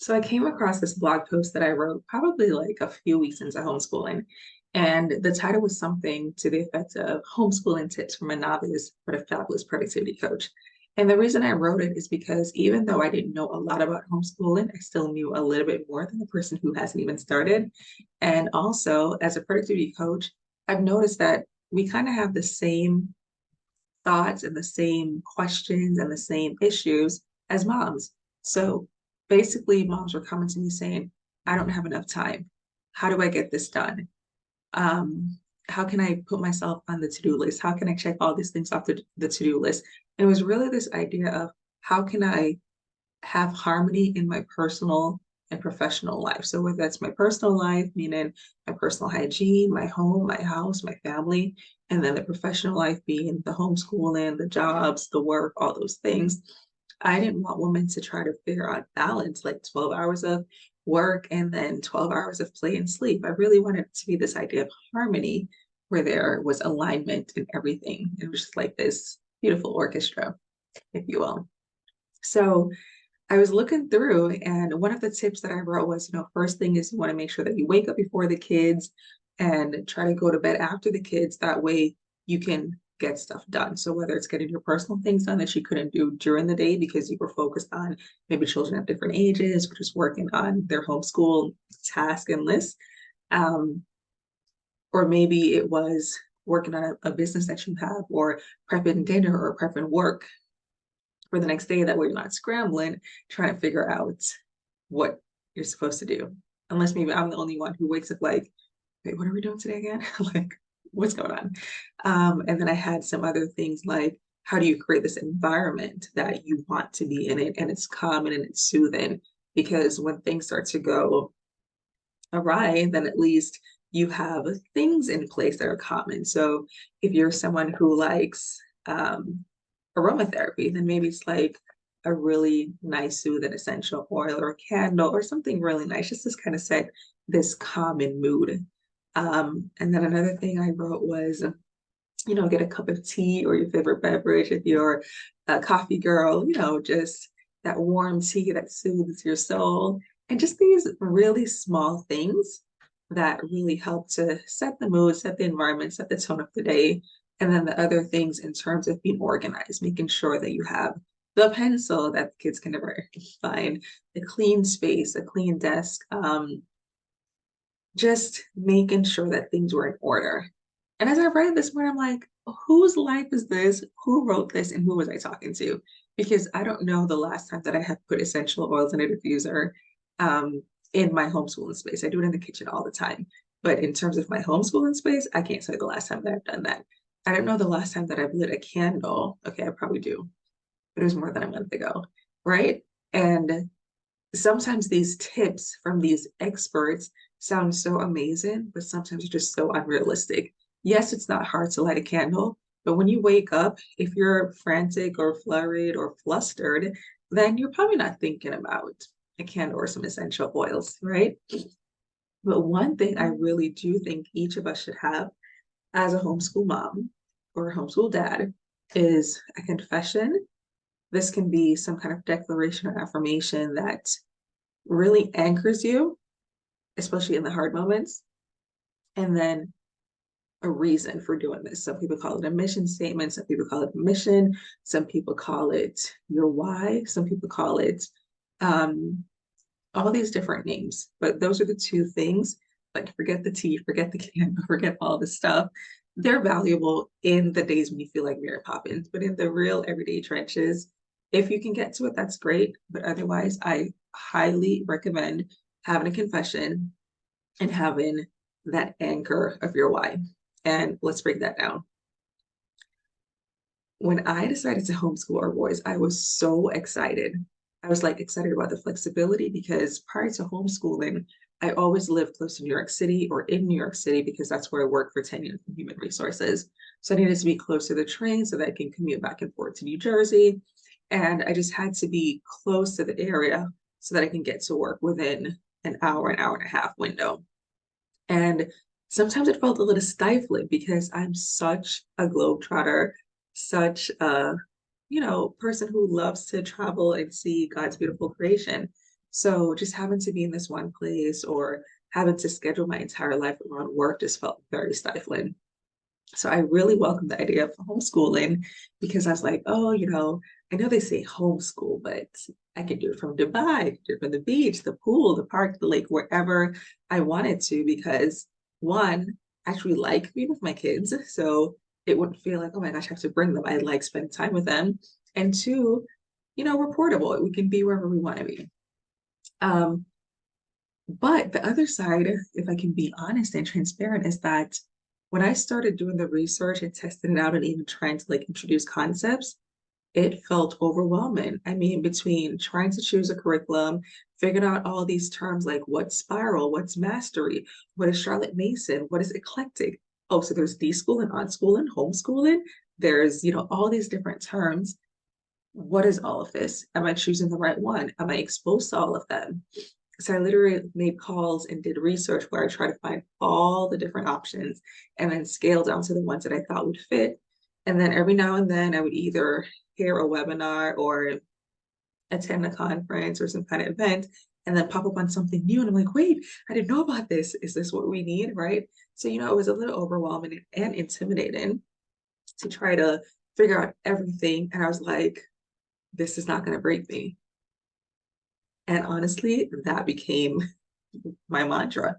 So I came across this blog post that I wrote probably like a few weeks into homeschooling. And the title was something to the effect of homeschooling tips from a novice but a fabulous productivity coach. And the reason I wrote it is because even though I didn't know a lot about homeschooling, I still knew a little bit more than the person who hasn't even started. And also, as a productivity coach, I've noticed that we kind of have the same thoughts and the same questions and the same issues as moms. So basically, moms were coming to me saying, I don't have enough time. How do I get this done? Um, how can I put myself on the to-do list? How can I check all these things off the to-do list? And it was really this idea of how can I have harmony in my personal and professional life. So whether that's my personal life, meaning my personal hygiene, my home, my house, my family, and then the professional life being the homeschooling, the jobs, the work, all those things. I didn't want women to try to figure out balance, like 12 hours of work and then 12 hours of play and sleep. I really wanted it to be this idea of harmony where there was alignment in everything. It was just like this beautiful orchestra, if you will. So I was looking through, and one of the tips that I wrote was, first thing is you want to make sure that you wake up before the kids and try to go to bed after the kids. That way you can get stuff done. So whether it's getting your personal things done that you couldn't do during the day because you were focused on maybe children of different ages or just working on their homeschool task and list, um, or maybe it was working on a business that you have or prepping dinner or prepping work for the next day. That way you're not scrambling trying to figure out what you're supposed to do. Unless maybe I'm the only one who wakes up like, wait, what are we doing today again? Like, what's going on? And then I had some other things like, how do you create this environment that you want to be in it and it's calming and it's soothing? Because when things start to go awry, then at least you have things in place that are common. So if you're someone who likes aromatherapy, then maybe it's like a really nice soothing essential oil or a candle or something really nice, just to kind of set this calming mood. And then another thing I wrote was, get a cup of tea or your favorite beverage if you're a coffee girl, just that warm tea that soothes your soul. And just these really small things that really help to set the mood, set the environment, set the tone of the day. And then the other things in terms of being organized, making sure that you have the pencil that the kids can never find, a clean space, a clean desk, just making sure that things were in order. And as I read this morning, I'm like, whose life is this? Who wrote this? And who was I talking to? Because I don't know the last time that I have put essential oils in a diffuser in my homeschooling space. I do it in the kitchen all the time. But in terms of my homeschooling space, I can't say the last time that I've done that. I don't know the last time that I've lit a candle. Okay, I probably do, but it was more than a month ago, right? And sometimes these tips from these experts sound so amazing, but sometimes they're just so unrealistic. Yes, it's not hard to light a candle, but when you wake up, if you're frantic or flurried or flustered, then you're probably not thinking about a candle or some essential oils, right? But one thing I really do think each of us should have as a homeschool mom or a homeschool dad is a confession. This can be some kind of declaration or affirmation that really anchors you, especially in the hard moments. And then a reason for doing this. Some people call it a mission statement, some people call it a mission, some people call it your why, some people call it um, all these different names. But those are the two things. Like forget the tea, forget the candle, forget all this stuff. They're valuable in the days when you feel like Mary Poppins, but in the real everyday trenches, if you can get to it, that's great. But otherwise, I highly recommend having a confession and having that anchor of your why. And let's break that down. When I decided to homeschool our boys, I was so excited. I was like excited about the flexibility because prior to homeschooling, I always lived close to New York City or in New York City because that's where I worked for 10 years in human resources. So I needed to be close to the train so that I can commute back and forth to New Jersey. And I just had to be close to the area so that I can get to work within an hour and a half window. And sometimes it felt a little stifling because I'm such a globetrotter, such a, person who loves to travel and see God's beautiful creation. So just having to be in this one place or having to schedule my entire life around work just felt very stifling. So I really welcomed the idea of homeschooling because I was like, oh, I know they say homeschool, but I could do it from Dubai, I could do it from the beach, the pool, the park, the lake, wherever I wanted to, because one, I actually like being with my kids. So it wouldn't feel like, oh my gosh, I have to bring them. I like spending time with them. And two, we're portable. We can be wherever we want to be. Um, but the other side, if I can be honest and transparent, is that when I started doing the research and testing it out and even trying to like introduce concepts, it felt overwhelming. I mean, between trying to choose a curriculum, figuring out all these terms like what's spiral, what's mastery, what is Charlotte Mason, what is eclectic. Oh, so there's deschooling, unschooling, homeschooling. There's, all these different terms. What is all of this? Am I choosing the right one? Am I exposed to all of them? So I literally made calls and did research where I tried to find all the different options and then scale down to the ones that I thought would fit. And then every now and then I would either hear a webinar or attend a conference or some kind of event and then pop up on something new. And I'm like, wait, I didn't know about this. Is this what we need? Right. So, it was a little overwhelming and intimidating to try to figure out everything. And I was like, this is not going to break me. And honestly, that became my mantra.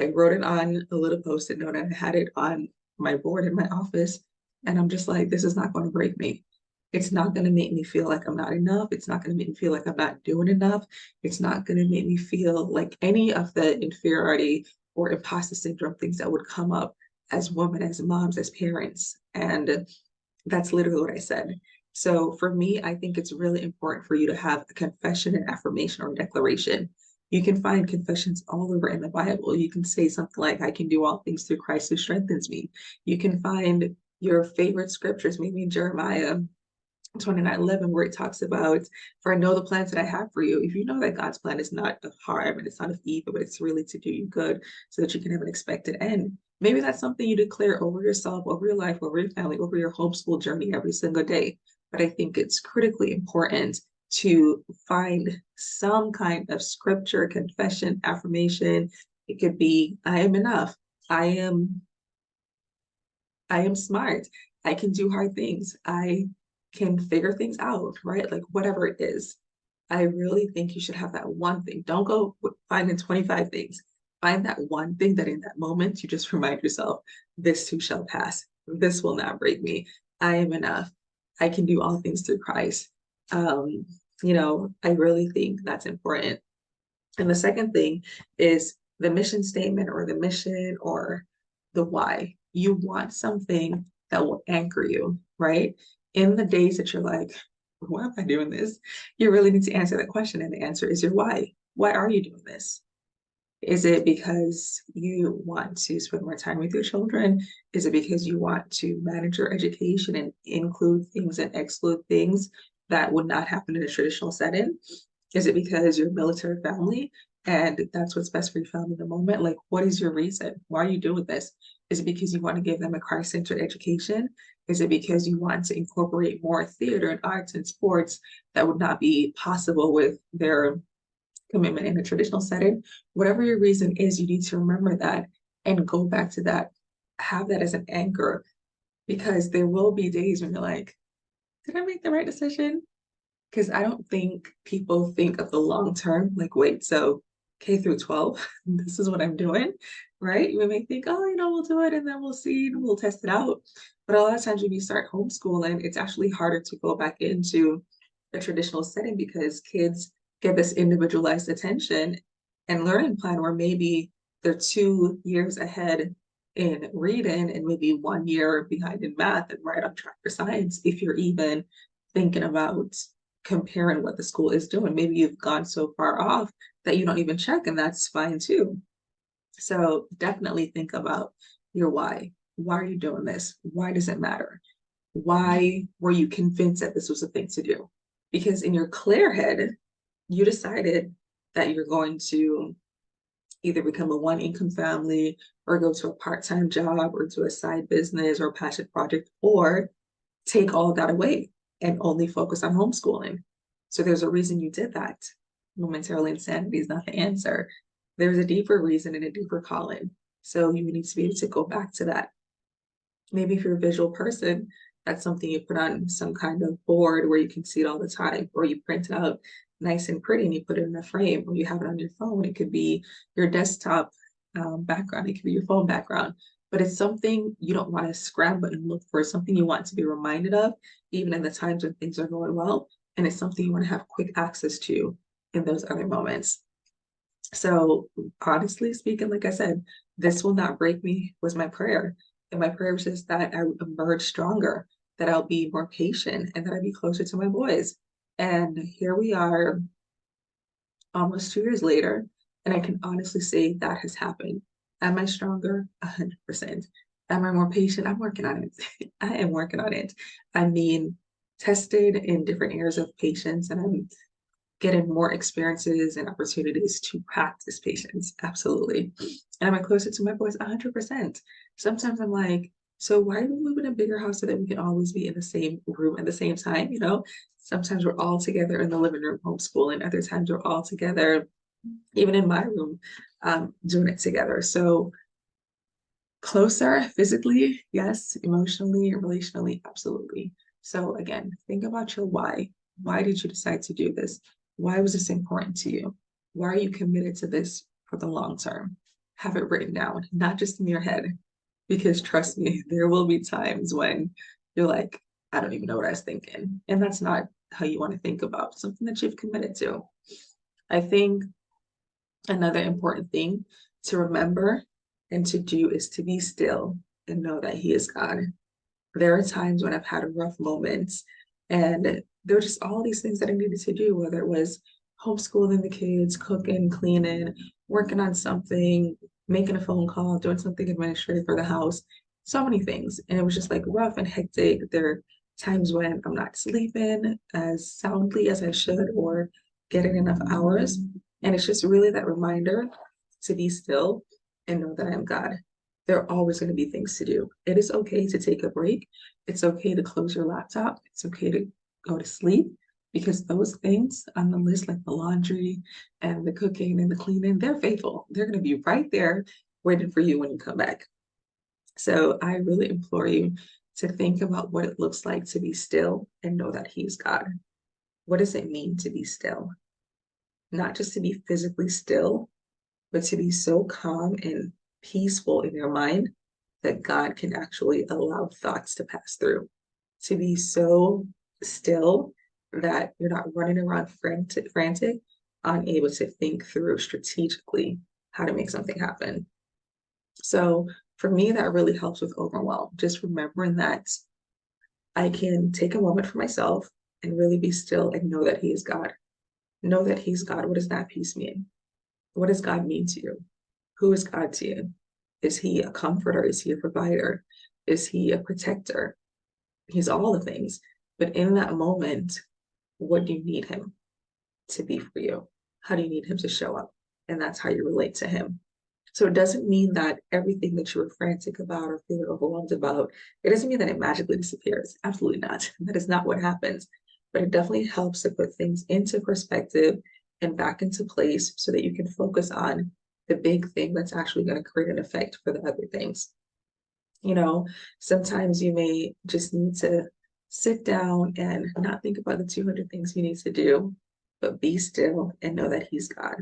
I wrote it on a little post-it note and I had it on my board in my office. And I'm just like, this is not going to break me. It's not going to make me feel like I'm not enough. It's not going to make me feel like I'm not doing enough. It's not going to make me feel like any of the inferiority or imposter syndrome things that would come up as women, as moms, as parents. And that's literally what I said. So for me, I think it's really important for you to have a confession, an affirmation, or a declaration. You can find confessions all over in the Bible. You can say something like, I can do all things through Christ who strengthens me. You can find your favorite scriptures, maybe in Jeremiah 29:11, where it talks about, for I know the plans that I have for you. If you know that God's plan is not of harm and it's not of evil, but it's really to do you good so that you can have an expected end. Maybe that's something you declare over yourself, over your life, over your family, over your homeschool journey every single day. But I think it's critically important to find some kind of scripture, confession, affirmation. It could be, I am enough. I am smart. I can do hard things. I can figure things out, right? Like whatever it is. I really think you should have that one thing. Don't go finding 25 things. Find that one thing that in that moment you just remind yourself, this too shall pass. This will not break me. I am enough. I can do all things through Christ. I really think that's important. And the second thing is the mission statement or the mission or the why. You want something that will anchor you, right? In the days that you're like, why am I doing this? You really need to answer that question. And the answer is your why. Why are you doing this? Is it because you want to spend more time with your children? Is it because you want to manage your education and include things and exclude things that would not happen in a traditional setting? Is it because you're a military family and that's what's best for your family in the moment? Like, what is your reason? Why are you doing this? Is it because you want to give them a Christ-centered education? Is it because you want to incorporate more theater and arts and sports that would not be possible with their commitment in a traditional setting? Whatever your reason is, you need to remember that and go back to that. Have that as an anchor, because there will be days when you're like, did I make the right decision? Because I don't think people think of the long term, like, wait, so K through 12, this is what I'm doing, right? We may think, oh, we'll do it and then we'll see and we'll test it out. But a lot of times when you start homeschooling, it's actually harder to go back into a traditional setting because kids get this individualized attention and learning plan where maybe they're 2 years ahead in reading and maybe 1 year behind in math and right on track for science, if you're even thinking about comparing what the school is doing. Maybe you've gone so far off that you don't even check, and that's fine too. So definitely think about your why. Why are you doing this? Why does it matter? Why were you convinced that this was a thing to do? Because in your clear head, you decided that you're going to either become a one income family or go to a part-time job or to a side business or passion project, or take all of that away and only focus on homeschooling. So there's a reason you did that. momentarily insanity is not the answer. There's a deeper reason and a deeper calling. So you need to be able to go back to that. Maybe if you're a visual person, that's something you put on some kind of board where you can see it all the time, or you print it out nice and pretty and you put it in a frame, or you have it on your phone. It could be your desktop background, it could be your phone background, but it's something you don't want to scramble and look for. It's something you want to be reminded of, even in the times when things are going well. And it's something you want to have quick access to in those other moments. So honestly speaking, like I said, this will not break me was my prayer. And my prayer was just that I would emerge stronger, that I'll be more patient, and that I'd be closer to my boys. And here we are almost 2 years later, and I can honestly say that has happened. Am I stronger? 100%. Am I more patient? I'm working on it. I am working on it. I mean, tested in different areas of patience, and I'm getting more experiences and opportunities to practice patience. Absolutely. And am I closer to my boys? 100%. Sometimes I'm like, so why are we moving a bigger house so that we can always be in the same room at the same time? You know, sometimes we're all together in the living room homeschooling. Other times we're all together, even in my room, doing it together. So closer physically, yes. Emotionally, relationally, absolutely. So again, think about your why. Why did you decide to do this? Why was this important to you? Why are you committed to this for the long term? Have it written down, not just in your head, because trust me, there will be times when you're like, I don't even know what I was thinking. And that's not how you want to think about something that you've committed to. I think another important thing to remember and to do is to be still and know that He is God. There are times when I've had rough moments, and there were just all these things that I needed to do, whether it was homeschooling the kids, cooking, cleaning, working on something, making a phone call, doing something administrative for the house, so many things. And it was just like rough and hectic. There are times when I'm not sleeping as soundly as I should or getting enough hours. And it's just really that reminder to be still and know that I am God. There are always going to be things to do. It is okay to take a break. It's okay to close your laptop. It's okay to go to sleep, because those things on the list, like the laundry and the cooking and the cleaning, they're faithful. They're going to be right there waiting for you when you come back. So I really implore you to think about what it looks like to be still and know that He's God. What does it mean to be still? Not just to be physically still, but to be so calm and peaceful in your mind that God can actually allow thoughts to pass through. To be so still that you're not running around frantic, unable to think through strategically how to make something happen. So for me, that really helps with overwhelm. Just remembering that I can take a moment for myself and really be still and know that He is God. Know that He's God. What does that peace mean? What does God mean to you? Who is God to you? Is He a comforter? Is He a provider? Is He a protector? He's all the things. But in that moment, what do you need Him to be for you? How do you need Him to show up? And that's how you relate to Him. So it doesn't mean that everything that you were frantic about or feeling overwhelmed about, it doesn't mean that it magically disappears. Absolutely not. That is not what happens. But it definitely helps to put things into perspective and back into place so that you can focus on the big thing that's actually going to create an effect for the other things. You know, sometimes you may just need to sit down and not think about the 200 things you need to do, but be still and know that He's God.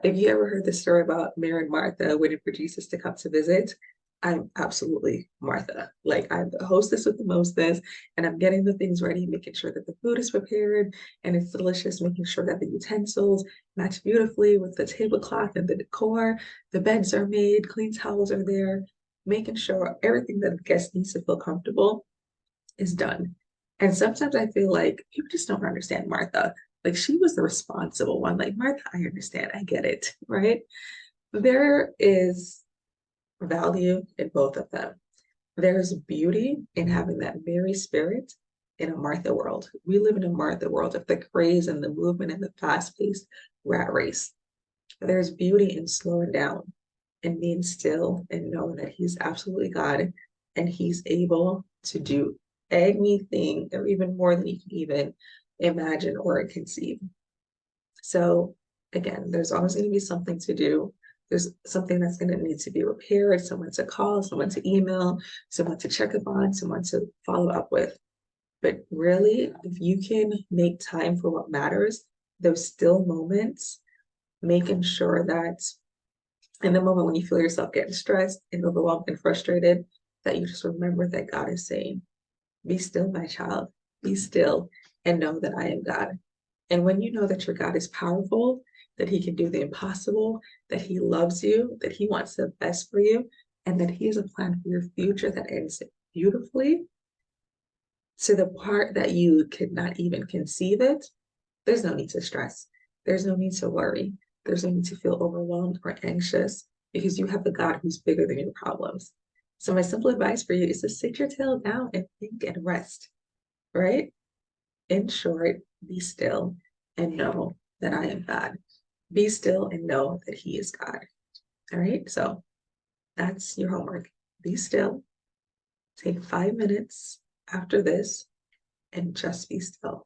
If you ever heard the story about Mary and Martha waiting for Jesus to come to visit, I'm absolutely Martha. Like, I'm the hostess with the mostest, and I'm getting the things ready, making sure that the food is prepared and it's delicious, making sure that the utensils match beautifully with the tablecloth and the decor. The beds are made, clean towels are there, making sure everything that the guest needs to feel comfortable is done. And sometimes I feel like people just don't understand Martha. Like, she was the responsible one. Like, Martha, I understand, I get it, right? There is value in both of them. There's beauty in having that Mary spirit in a Martha world. We live in a Martha world of the craze and the movement and the fast-paced rat race. There's beauty in slowing down and being still and knowing that He's absolutely God and He's able to do anything or even more than you can even imagine or conceive. So again, there's always going to be something to do. There's something that's going to need to be repaired, someone to call, someone to email, someone to check up on, someone to follow up with. But really, if you can make time for what matters, those still moments, making sure that in the moment when you feel yourself getting stressed and overwhelmed and frustrated, that you just remember that God is saying, be still, my child, be still, and know that I am God. And when you know that your God is powerful, that he can do the impossible, that he loves you, that he wants the best for you, and that he has a plan for your future that ends beautifully to the part that you could not even conceive it, there's no need to stress. There's no need to worry. There's no need to feel overwhelmed or anxious because you have a God who's bigger than your problems. So my simple advice for you is to sit your tail down and think and rest, right? In short, be still and know that I am God. Be still and know that he is God. All right, so that's your homework. Be still, take 5 minutes after this and just be still.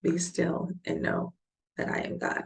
Be still and know that I am God.